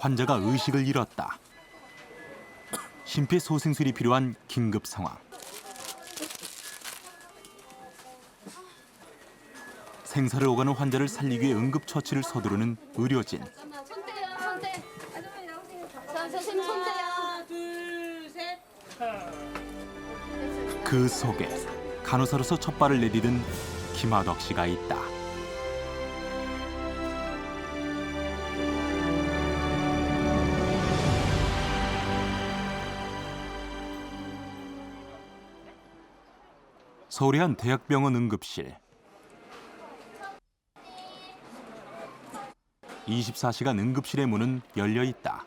환자가 의식을 잃었다. 심폐소생술이 필요한 긴급 상황. 생사를 오가는 환자를 살리기 위해 응급처치를 서두르는 의료진. 손대요, 손대. 아줌마 나오세요. 선생님 손대요. 하나, 둘, 셋. 그 속에 간호사로서 첫 발을 내디딘 김하덕 씨가 있다. 서울의 한 대학병원 응급실. 24시간 응급실의 문은 열려 있다.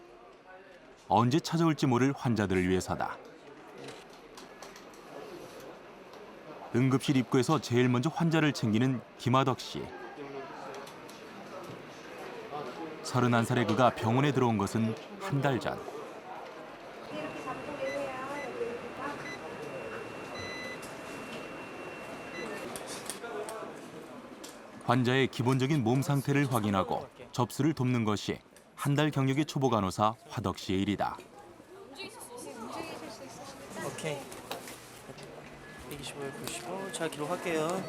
언제 찾아올지 모를 환자들을 위해서다. 응급실 입구에서 제일 먼저 환자를 챙기는 김하덕 씨. 31살의 그가 병원에 들어온 것은 한 달 전. 환자의 기본적인 몸 상태를 확인하고 접수를 돕는 것이 한 달 경력의 초보 간호사 화덕 씨의 일이다. 오케이. 125에 95. 잘 기록할게요.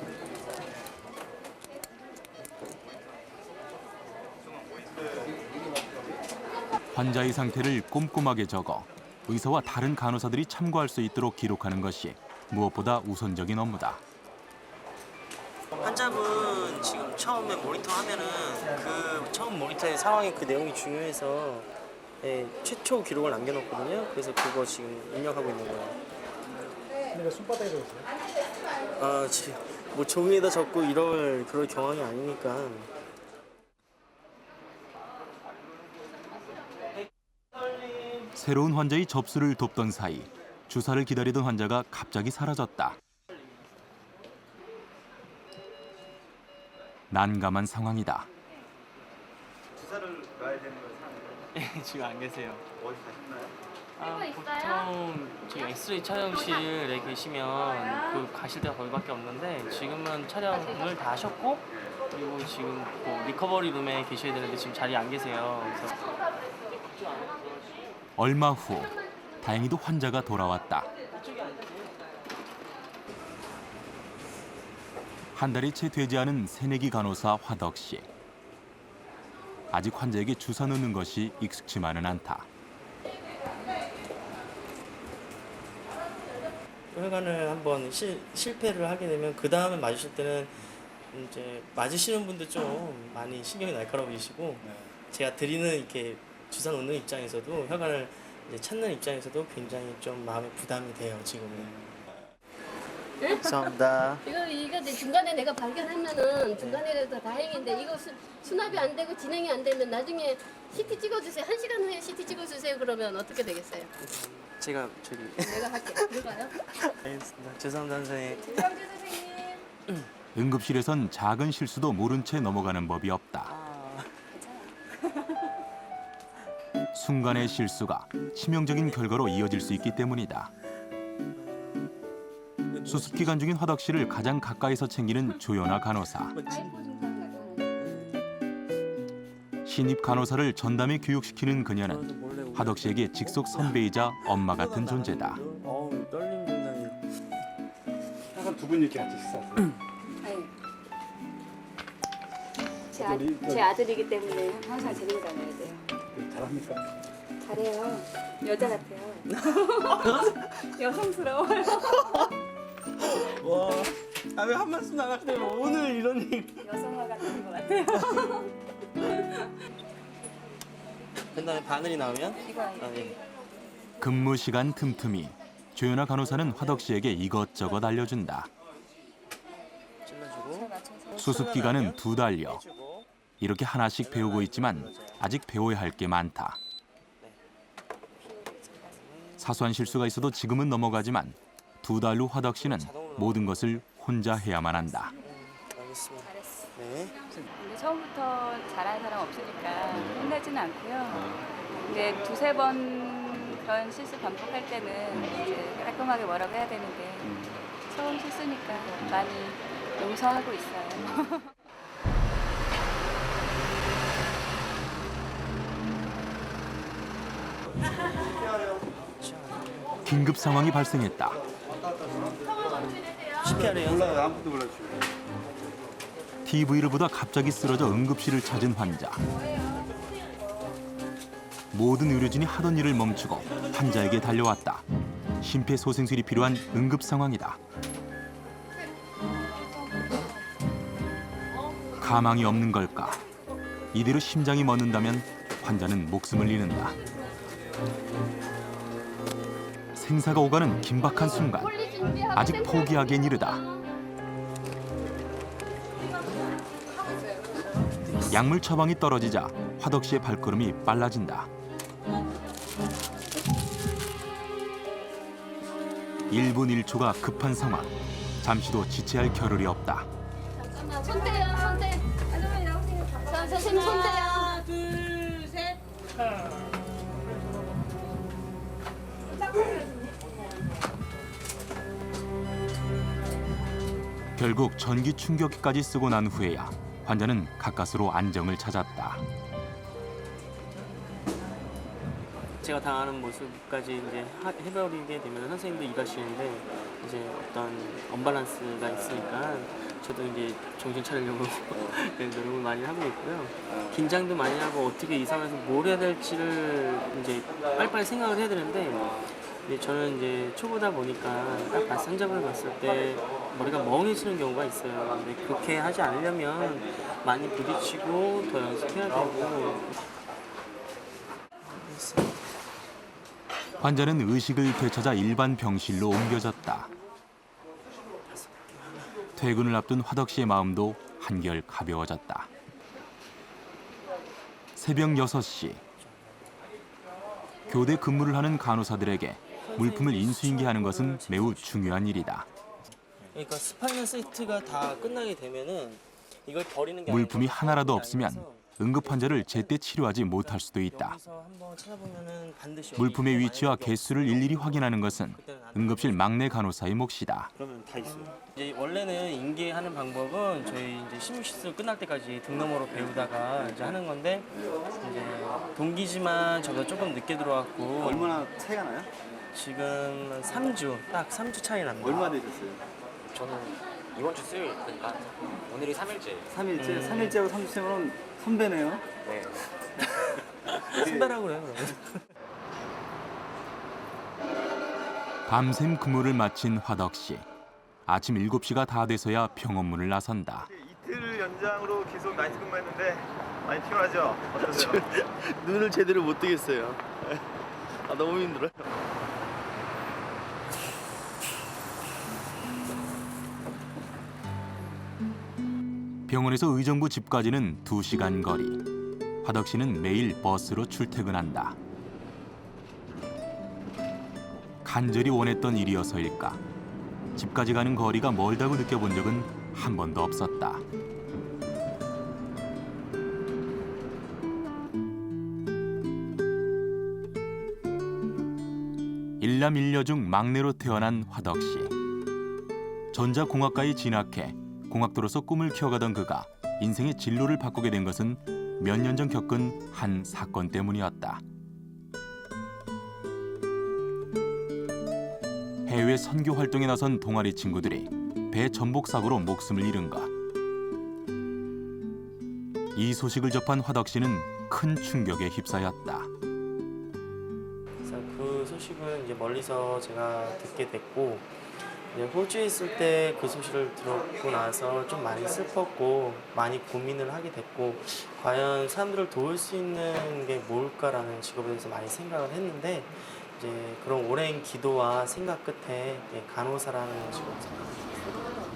환자의 상태를 꼼꼼하게 적어 의사와 다른 간호사들이 참고할 수 있도록 기록하는 것이 무엇보다 우선적인 업무다. 환자분 지금 처음에 모니터 하면은 그 처음 모니터의 상황의 그 내용이 중요해서 최초 기록을 남겨놓거든요. 그래서 그거 지금 입력하고 있는 거예요. 내가 손바닥에 있어요. 아, 지금 뭐 종이에다 적고 이럴 그럴 경황이 아니니까. 새로운 환자의 접수를 돕던 사이 주사를 기다리던 환자가 갑자기 사라졌다. 난감한 상황이다. 주사를 놔야 되는 걸 사는데 지금 안 계세요. 어디 가셨나요? 보통 저희 엑스레이 촬영실에 계시면 그 가실 때가 거기밖에 없는데 지금은 촬영을 다 하셨고 그리고 지금 뭐 리커버리 룸에 계셔야 되는데 지금 자리에 안 계세요. 그래서 얼마 후 다행히도 환자가 돌아왔다. 한 달이 채 되지 않은 새내기 간호사 화덕 씨. 아직 환자에게 주사 놓는 것이 익숙치만은 않다. 혈관을 한번 실패를 하게 되면 그 다음에 맞으실 때는 이제 맞으시는 분들 좀 많이 신경이 날카로우시고 제가 드리는 이렇게 주사 놓는 입장에서도 혈관을 이제 찾는 입장에서도 굉장히 좀 마음에 부담이 돼요 지금은. 감사합니다. 이거 중간에 내가 발견하면은 중간에라도 다행인데 이거 수납이 안 되고 진행이 안 되면 나중에 CT 찍어주세요. 1시간 후에 CT 찍어주세요. 그러면 어떻게 되겠어요? 제가 저기 내가 할게. 들어가요. 알겠습니다. 죄송합니다 선생님. 김광재 선생님. 응급실에선 작은 실수도 모른 채 넘어가는 법이 없다. 순간의 실수가 치명적인 결과로 이어질 수 있기 때문이다. 수습 기간 중인 화덕 씨를 가장 가까이서 챙기는 조연아 간호사. 신입 간호사를 전담에 교육시키는 그녀는 화덕 씨에게 직속 선배이자 엄마 같은 존재다. 떨린다. 항상 두 분 이렇게 같이 식사하세요. 제 아들이기 때문에 항상 데리고 다녀야 돼요. 잘합니까? 잘해요. 여자 같아요. 여성스러워요. 와, 왜 한 말씀 나가세요? 오늘 이런 일. 여성화 같은 것 같아요. 그다음에 바늘이 나오면 이거 예. 근무 시간 틈틈이 조연아 간호사는 화덕 씨에게 이것저것 알려준다. 찔러주고 수습 기간은 2달여. 해주고. 이렇게 하나씩 배우고 있지만 아직 배워야 할 게 많다. 사소한 실수가 있어도 지금은 넘어가지만 2달 후 화덕 씨는 모든 것을 혼자 해야만 한다. 알겠습니다. 잘했어. 네. 근데 처음부터 잘하는 사람 없으니까 혼나지는 않고요. 근데 두세 번 그런 실수 반복할 때는 이제 깔끔하게 뭐라고 해야 되는데 처음 실수니까 많이 용서하고 있어요. 。 . 。 . 。 . 。 . 。 . 。 . 。 . 。 . 。 . 。 . 。 . 。 . 。 . 。 . 。 . 。 . 。 . 。 . 。 . 。 . 。 . 。 . 。 . 。 . 。 . 。 . 。 . 。 . 。 . 감사합니다. 긴급 상황이 발생했다. CPR이에요. 몰라요. 아무것도 몰라요. TV를 보다 갑자기 쓰러져 응급실을 찾은 환자. 모든 의료진이 하던 일을 멈추고 환자에게 달려왔다. 심폐소생술이 필요한 응급 상황이다. 가망이 없는 걸까? 이대로 심장이 멎는다면 환자는 목숨을 잃는다. 생사가 오가는 긴박한 순간. 아직 포기하기엔 이르다. 약물 처방이 떨어지자 화덕 씨의 발걸음이 빨라진다. 1분 1초가 급한 상황. 잠시도 지체할 겨를이 없다. 잠깐만, 손 떼요, 손 떼. 자, 선생님 손 떼요. 하나, 둘, 셋. 결국 전기 충격기까지 쓰고 난 후에야 환자는 가까스로 안정을 찾았다. 제가 당하는 모습까지 이제 해버리게 되면 선생님도 일하시는데 이제 어떤 언밸런스가 있으니까 저도 이제 정신 차리려고 노력을 많이 하고 있고요. 긴장도 많이 하고 어떻게 이 상황에서 뭘 해야 될지를 이제 빨리빨리 생각을 해야 되는데 근데 저는 이제 초보다 보니까 딱 맞선잡을 봤을 때 머리가 멍해지는 경우가 있어요. 근데 그렇게 하지 않으려면 많이 부딪히고 더 연습해야 되고. 환자는 의식을 되찾아 일반 병실로 옮겨졌다. 퇴근을 앞둔 화덕 씨의 마음도 한결 가벼워졌다. 새벽 6시. 교대 근무를 하는 간호사들에게 물품을 인수인계하는 것은 매우 중요한 일이다. 그러니까 스파이널 세트가 다 끝나게 되면은 이걸 버리는 게 물품이 아니고 하나라도 사용이 없으면 아니라서 응급 환자를 제때 치료하지 못할 수도 있다. 여기서 한번 찾아보면은 반드시 물품의 여기 위치와 많이 개수를 없어요. 일일이 확인하는 것은 응급실 막내 간호사의 몫이다. 그러면 다 있어요. 이제 원래는 인계하는 방법은 저희 이제 심시술 끝날 때까지 등록으로 배우다가 이제 하는 건데 이제 동기지만 저보다 조금 늦게 들어왔고 얼마나 차이가 나요? 지금 3주 딱 3주 차이 납니다. 얼마 되셨어요? 저는 이번 주 수요일 그러니까 오늘이 3일째. 3일째. 3일째하고 3주째면 선배네요. 네. 선배라고 그래요. 그러면. 밤샘 근무를 마친 화덕 씨. 아침 7시가 다 돼서야 병원문을 나선다. 이틀 연장으로 계속 나이트 근무했는데 많이 피곤하죠? 어떠세요? 눈을 제대로 못 뜨겠어요. 아, 너무 힘들어요. 병원에서 의정부 집까지는 2시간 거리. 화덕 씨는 매일 버스로 출퇴근한다. 간절히 원했던 일이어서일까? 집까지 가는 거리가 멀다고 느껴본 적은 한 번도 없었다. 일남 일녀 중 막내로 태어난 화덕 씨. 전자공학과에 진학해 공학도로서 꿈을 키워가던 그가 인생의 진로를 바꾸게 된 것은 몇 년 전 겪은 한 사건 때문이었다. 해외 선교 활동에 나선 동아리 친구들이 배 전복 사고로 목숨을 잃은 것. 이 소식을 접한 화덕 씨는 큰 충격에 휩싸였다. 그래서 그 소식을 이제 멀리서 제가 듣게 됐고 이제 호주에 있을 때 그 소식을 들었고 나서 좀 많이 슬펐고 많이 고민을 하게 됐고 과연 사람들을 도울 수 있는 게 뭘까라는 직업에 대해서 많이 생각을 했는데 이제 그런 오랜 기도와 생각 끝에 간호사라는 직업을 선택했어요.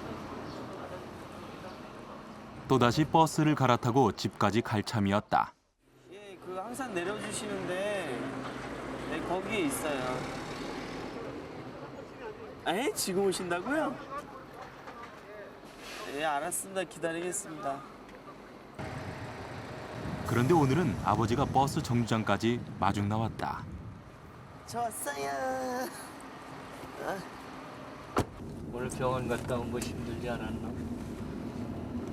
또다시 버스를 갈아타고 집까지 갈 참이었다. 예, 그 항상 내려주시는데 네, 거기에 있어요. 에? 지금 오신다고요? 예, 알았습니다. 기다리겠습니다. 그런데 오늘은 아버지가 버스 정류장까지 마중 나왔다. 저 왔어요. 오늘 병원 갔다 온 거 힘들지 않았나?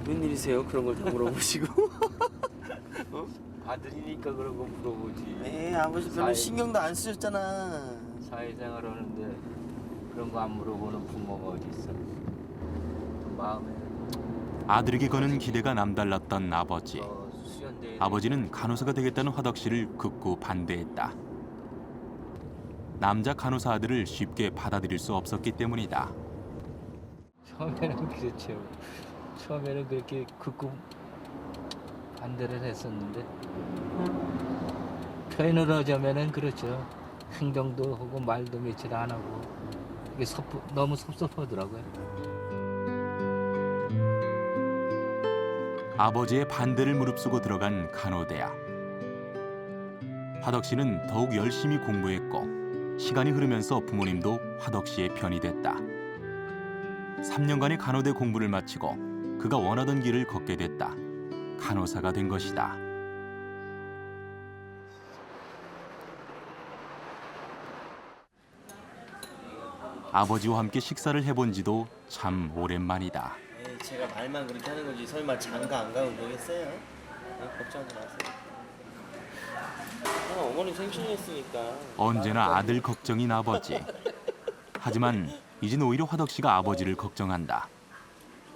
웬일이세요? 그런 걸 다 물어보시고. 어? 아들이니까 그런 거 물어보지. 에이 아버지 별로 사회- 신경도 안 쓰셨잖아. 사회생활 하는데 그런 거 안 물어보는 부모가 어디 있어? 마음에 아들에게 거는 기대가 남달랐던 아버지. 수련대 아버지는 간호사가 되겠다는 화덕 씨를 극구 반대했다. 남자 간호사 아들을 쉽게 받아들일 수 없었기 때문이다. 처음에는 그렇죠. 처음에는 그렇게 극구 반대를 했었는데 표현을 하자면은 그렇죠. 행동도 하고 말도 며칠 안 하고 이게 너무 섭섭하더라고요. 아버지의 반대를 무릅쓰고 들어간 간호대학. 화덕 씨는 더욱 열심히 공부했고 시간이 흐르면서 부모님도 화덕 씨의 편이 됐다. 3년간의 간호대 공부를 마치고 그가 원하던 길을 걷게 됐다. 간호사가 된 것이다. 아버지와 함께 식사를 해본 지도 참 오랜만이다. 에이, 제가 말만 그렇게 하는 거지 설마 장가 안 가고 그러겠어요? 네, 걱정하지 마세요. 어머니 생신이었으니까. 언제나 아들 걱정인 아버지. 하지만 이젠 오히려 화덕 씨가 아버지를 걱정한다.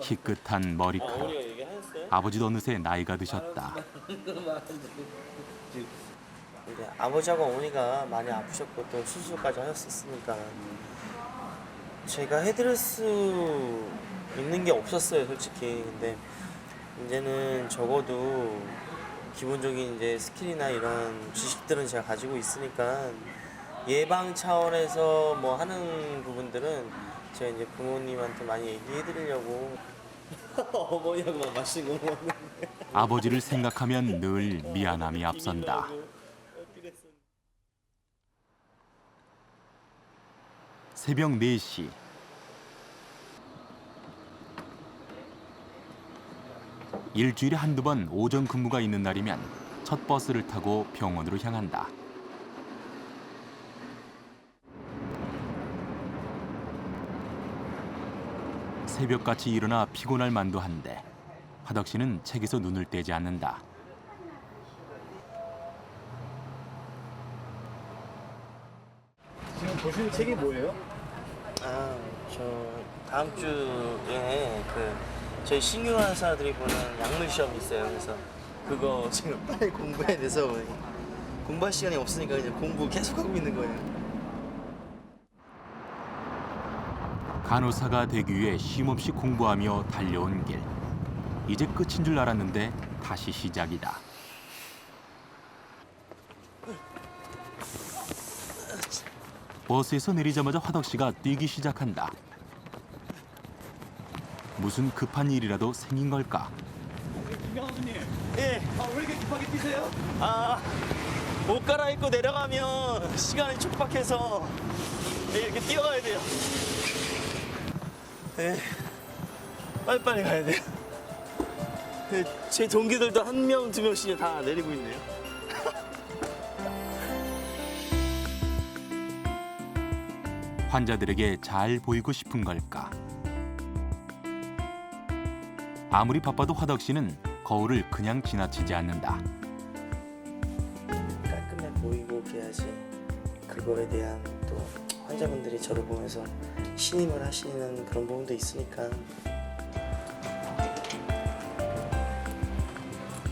희끗한 머리카락. 어머니가 얘기하셨어요? 아버지도 어느새 나이가 드셨다. 근데 아버지하고 어머니가 많이 아프셨고 또 수술까지 하셨었으니까 제가 해드릴 수 있는 게 없었어요, 솔직히. 근데 이제는 적어도 기본적인 이제 스킬이나 이런 지식들은 제가 가지고 있으니까 예방 차원에서 뭐 하는 부분들은 제가 이제 부모님한테 많이 얘기해드리려고. 어머니하고 막 맛있는 거 먹는데. 아버지를 생각하면 늘 미안함이 앞선다. 새벽 4시. 일주일에 한두 번 오전 근무가 있는 날이면 첫 버스를 타고 병원으로 향한다. 새벽같이 일어나 피곤할 만도 한데 화덕 씨는 책에서 눈을 떼지 않는다. 지금 보시는 책이 뭐예요? 아, 저 다음 주에 저희 신규 간호사들이 보는 약물 시험이 있어요. 그래서 그거 지금 빨리 공부해야 돼서 공부할 시간이 없으니까 그냥 공부 계속 하고 있는 거예요. 간호사가 되기 위해 쉼없이 공부하며 달려온 길. 이제 끝인 줄 알았는데 다시 시작이다. 버스에서 내리자마자 화덕 씨가 뛰기 시작한다. 무슨 급한 일이라도 생긴 걸까? 예. 왜 이렇게 급하게 뛰세요? 옷 갈아입고 내려가면 시간이 촉박해서 이렇게 뛰어가야 돼요. 예. 빨리빨리 가야 돼요. 제 동기들도 한 명, 두 명씩 다 내리고 있네요. 환자들에게 잘 보이고 싶은 걸까? 아무리 바빠도 화덕 씨는 거울을 그냥 지나치지 않는다. 깔끔해 보이고 그래야지 그거에 대한 또 환자분들이 저를 보면서 신임을 하시는 그런 부분도 있으니까.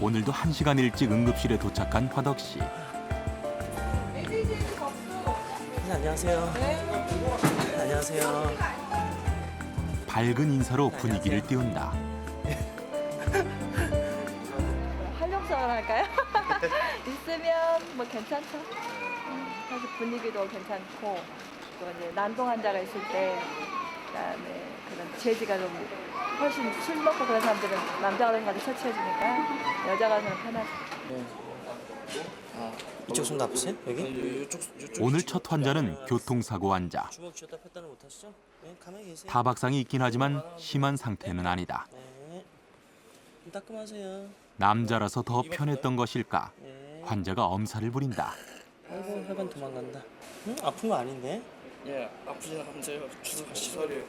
오늘도 1시간 일찍 응급실에 도착한 화덕 씨. 네, 안녕하세요. 안녕하세요. 밝은 인사로 분위기를 띄운다. 활력소원 할까요? 있으면 뭐 괜찮죠. 사실 분위기도 괜찮고 또 이제 난동 환자가 있을 때 그다음에 그런 재지가 좀 훨씬 술 먹고 그런 사람들은 남자 간호사가 처치해주니까 여자 간호사는 편하죠. 이쪽 손도 아프세요? 여기? 이쪽. 오늘 첫 환자는 교통사고 환자. 주먹 쥐었다 폈다는 못 하시죠? 네, 가만히 계세요. 타박상이 있긴 하지만 심한 상태는 아니다. 네. 좀 따끔하세요. 남자라서 더 편했던 것일까? 네. 환자가 엄살을 부린다. 아이고 혈관 도망간다. 응? 아픈 거 아닌데? 예, 아프지 않으세요. 주사가 싫어요.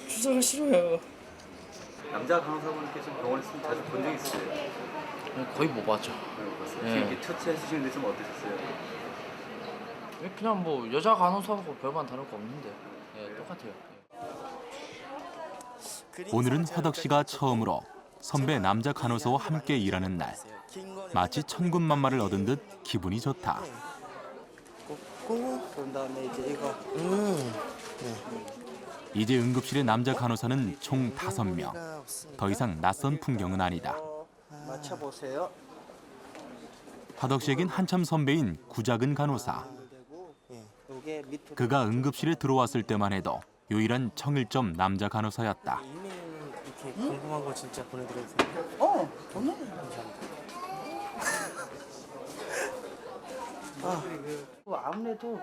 주사가 싫어요. 남자 간호사분께서 병원에 있으면 자주 본 적 있어요? 거의 못 봤죠. 네. 이렇게 처치해주시는데 좀 어떠셨어요? 그냥 뭐 여자 간호사하고 별반 다를 거 없는데 똑같아요. 오늘은 화덕 씨가 처음으로 선배 남자 간호사와 함께 일하는 날. 마치 천군만마를 얻은 듯 기분이 좋다. 그런 다음에 이제 이거 이제 응급실의 남자 간호사는 총 5명. 더 이상 낯선 풍경은 아니다. 맞춰보세요. 화덕 씨에겐 한참 선배인 구작은 간호사. 요게 밑으로 그가 응급실에 들어왔을 때만 해도 유일한 청일점 남자 간호사였다. 이메일 이렇게 궁금한 거 진짜 보내드려도 돼요? 아무래도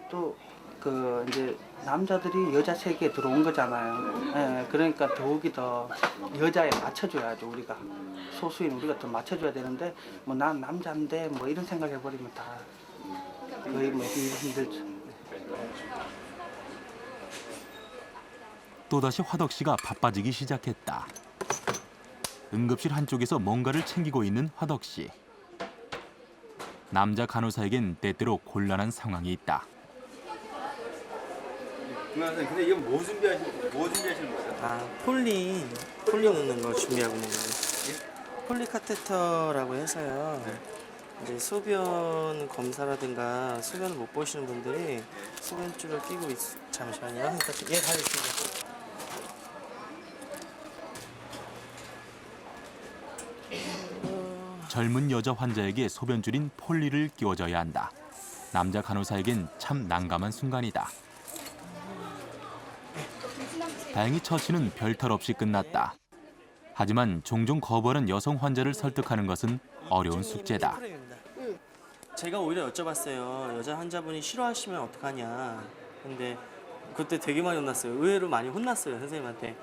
또 그 이제 남자들이 여자 세계에 들어온 거잖아요. 예, 그러니까 더욱이 더 여자에 맞춰줘야죠. 우리가 소수인 우리가 더 맞춰줘야 되는데 뭐 난 남자인데 뭐 이런 생각해버리면 다 거의 뭐 힘들죠. 또다시 화덕 씨가 바빠지기 시작했다. 응급실 한쪽에서 뭔가를 챙기고 있는 화덕 씨. 남자 간호사에겐 때때로 곤란한 상황이 있다. 김한선 근데 이건 뭐 준비하시는 거예요? 아 폴리 넣는 거 준비하고 있는 거예요. 폴리 카테터라고 해서요. 이제 소변 검사라든가 소변을 못 보시는 분들이 소변줄을 끼고 잠시만요. 예, 가겠습니다. 젊은 여자 환자에게 소변줄인 폴리를 끼워줘야 한다. 남자 간호사에겐 참 난감한 순간이다. 다행히 처치는 별탈 없이 끝났다. 하지만 종종 거부하는 여성 환자를 설득하는 것은 어려운 숙제다. 제가 오히려 여쭤봤어요. 여자 환자분이 싫어하시면 어떡하냐. 근데 그때 되게 많이 혼났어요. 의외로 많이 혼났어요, 선생님한테.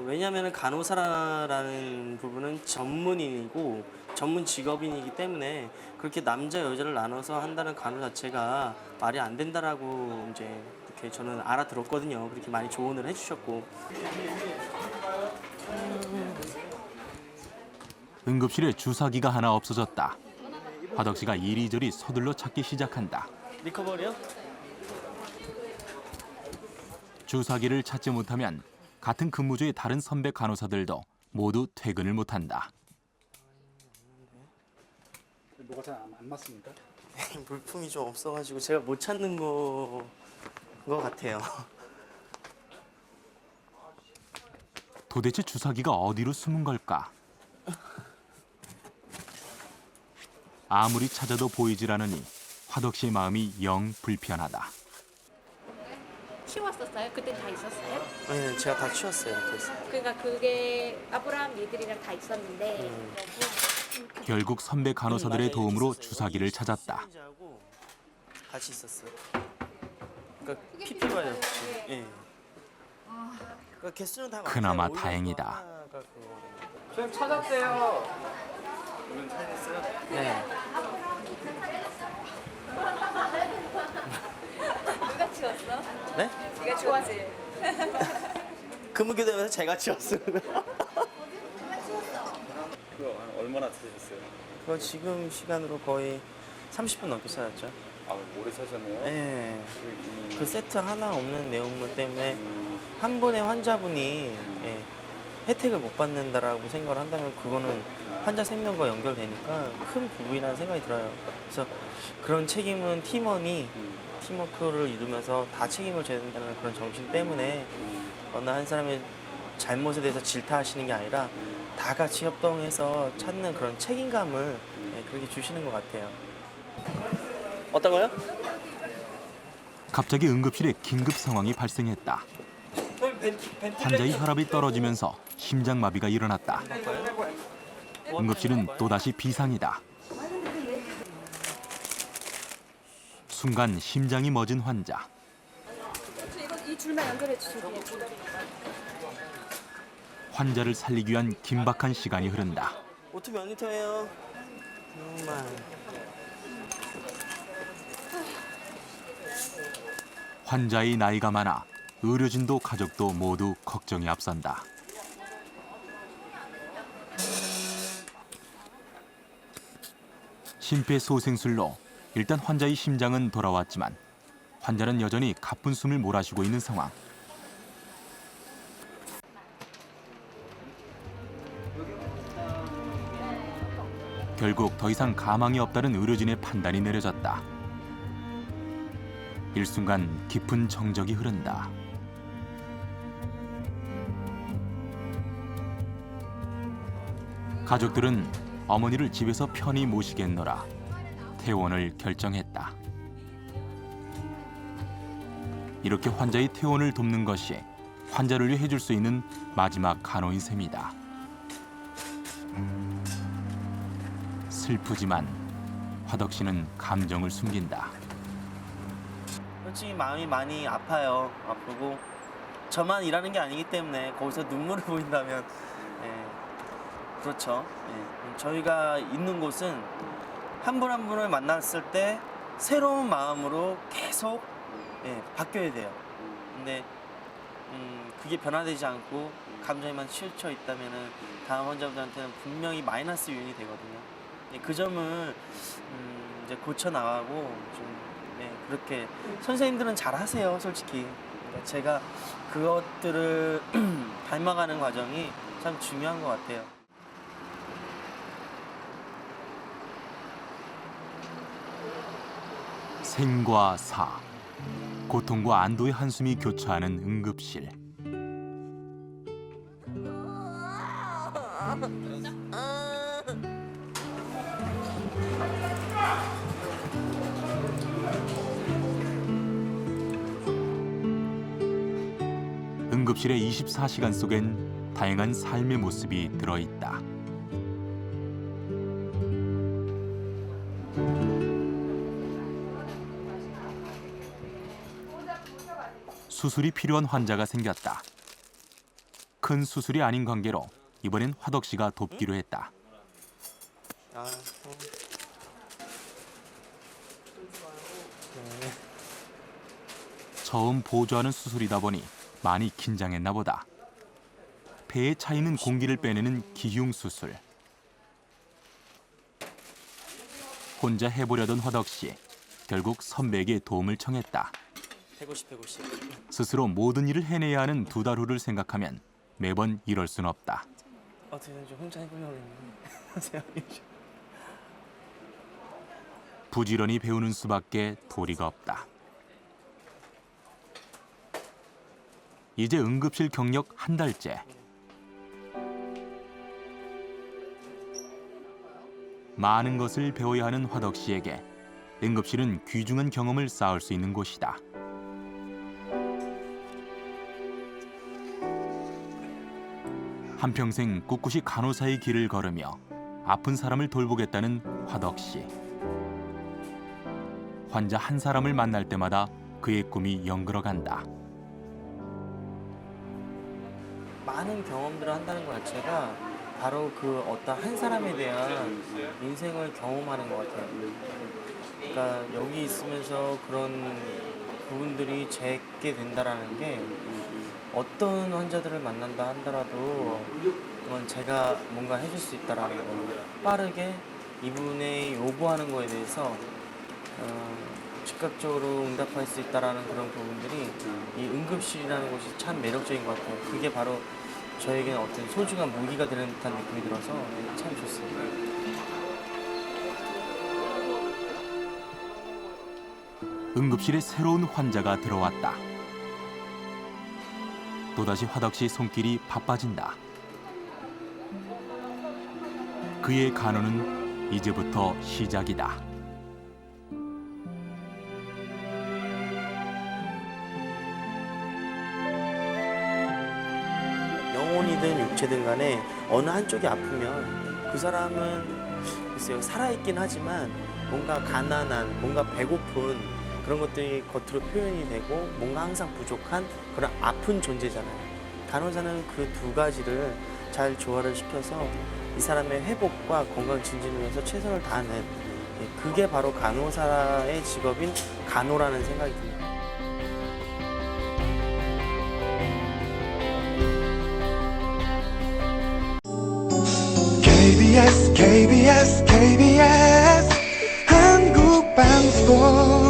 왜냐하면 간호사라는 부분은 전문인이고 전문 직업인이기 때문에 그렇게 남자 여자를 나눠서 한다는 간호 자체가 말이 안 된다라고 이제 이렇게 저는 알아들었거든요. 그렇게 많이 조언을 해주셨고. 응급실에 주사기가 하나 없어졌다. 화덕 씨가 이리저리 서둘러 찾기 시작한다. 리커버리요? 주사기를 찾지 못하면 같은 근무조의 다른 선배 간호사들도 모두 퇴근을 못한다. 뭐가 잘 안 맞습니까? 물품이 좀 없어가지고 제가 못 찾는 거 같아요. 도대체 주사기가 어디로 숨은 걸까? 아무리 찾아도 보이질 않으니 화덕 씨의 마음이 영 불편하다. 치웠었어요? 그때 다 있었어요? 네, 제가 다 치웠어요. 그래서. 그러니까 그게 아브라함 얘들이랑 다 있었는데 결국 선배 간호사들의 도움으로 주사기를 찾았다. 같이 있었어요. 그러니까 PP가요. 예. 그러니까 개수는 다 그나마 맞아요. 다행이다. 선생님 찾았대요. 그러면 찾았어요? 네. 누가 치웠어? 네? 네가 치웠지. 근무교대에서 제가 치웠어요. 그거 한 얼마나 찾으셨어요? 그거 지금 시간으로 거의 30분 넘게 찾았죠. 아, 오래 찾았네요. 네. 그 세트 하나 없는 내용물 때문에 한 분의 환자분이 혜택을 못 받는다라고 생각을 한다면 그거는 환자 생명과 연결되니까 큰 부분이라는 생각이 들어요. 그래서 그런 책임은 팀원이 팀워크를 이루면서 다 책임을 져야 된다는 그런 정신 때문에 어느 한 사람의 잘못에 대해서 질타하시는 게 아니라 다 같이 협동해서 찾는 그런 책임감을 그렇게 주시는 것 같아요. 어떤 거요? 갑자기 응급실에 긴급 상황이 발생했다. 환자의 혈압이 떨어지면서 심장마비가 일어났다. 응급실은 또다시 비상이다. 순간 심장이 멎은 환자. 이 줄만 연결해 주세요. 환자를 살리기 위한 긴박한 시간이 흐른다. 오토 몇 리터예요? 정말. 환자의 나이가 많아 의료진도 가족도 모두 걱정이 앞선다. 심폐소생술로 일단 환자의 심장은 돌아왔지만 환자는 여전히 가쁜 숨을 몰아쉬고 있는 상황. 결국 더 이상 가망이 없다는 의료진의 판단이 내려졌다. 일순간 깊은 정적이 흐른다. 가족들은 어머니를 집에서 편히 모시겠노라 퇴원을 결정했다. 이렇게 환자의 퇴원을 돕는 것이 환자를 위해 해줄 수 있는 마지막 간호인 셈이다. 슬프지만 화덕 씨는 감정을 숨긴다. 솔직히 마음이 많이 아파요. 아프고 저만 일하는 게 아니기 때문에 거기서 눈물을 보인다면 그렇죠. 저희가 있는 곳은 한 분 한 분을 만났을 때 새로운 마음으로 계속 바뀌어야 돼요. 근데 그게 변화되지 않고 감정에만 치우쳐 있다면 다음 환자분들한테는 분명히 마이너스 요인이 되거든요. 그 점을 이제 고쳐 나가고 좀 그렇게 선생님들은 잘 하세요, 솔직히. 그러니까 제가 그것들을 닮아가는 과정이 참 중요한 것 같아요. 생과 사, 고통과 안도의 한숨이 교차하는 응급실. 응급실의 24시간 속엔 다양한 삶의 모습이 들어있다. 수술이 필요한 환자가 생겼다. 큰 수술이 아닌 관계로 이번엔 화덕 씨가 돕기로 했다. 처음 보조하는 수술이다 보니 많이 긴장했나 보다. 폐에 차있는 공기를 빼내는 기흉 수술. 혼자 해보려던 화덕 씨, 결국 선배에게 도움을 청했다. 150. 스스로 모든 일을 해내야 하는 2달 후를 생각하면 매번 이럴 순 없다. 어떻게 좀 혼자 해보려고 했는데 부지런히 배우는 수밖에 도리가 없다. 이제 응급실 경력 1달째. 많은 것을 배워야 하는 화덕 씨에게 응급실은 귀중한 경험을 쌓을 수 있는 곳이다. 한평생 꿋꿋이 간호사의 길을 걸으며 아픈 사람을 돌보겠다는 화덕 씨. 환자 한 사람을 만날 때마다 그의 꿈이 연그러간다. 많은 경험들을 한다는 것 자체가 바로 그 어떤 한 사람에 대한 인생을 경험하는 것 같아요. 그러니까 여기 있으면서 그런 부분들이 제게 된다라는 게 어떤 환자들을 만난다 하더라도 그건 제가 뭔가 해줄 수 있다라는 거, 빠르게 이분의 요구하는 거에 대해서 즉각적으로 응답할 수 있다라는 그런 부분들이 이 응급실이라는 곳이 참 매력적인 것 같아요. 그게 바로 저에게는 어떤 소중한 무기가 되는 듯한 느낌이 들어서 참 좋습니다. 응급실에 새로운 환자가 들어왔다. 또다시 화덕 씨 손길이 바빠진다. 그의 간호는 이제부터 시작이다. 영혼이든 육체든 간에 어느 한쪽이 아프면 그 사람은 글쎄요, 살아있긴 하지만 뭔가 가난한, 뭔가 배고픈 그런 것들이 겉으로 표현이 되고 뭔가 항상 부족한 그런 아픈 존재잖아요. 간호사는 그 2가지를 잘 조화를 시켜서 이 사람의 회복과 건강 증진을 위해서 최선을 다하는, 그게 바로 간호사의 직업인 간호라는 생각이 듭니다. KBS bound for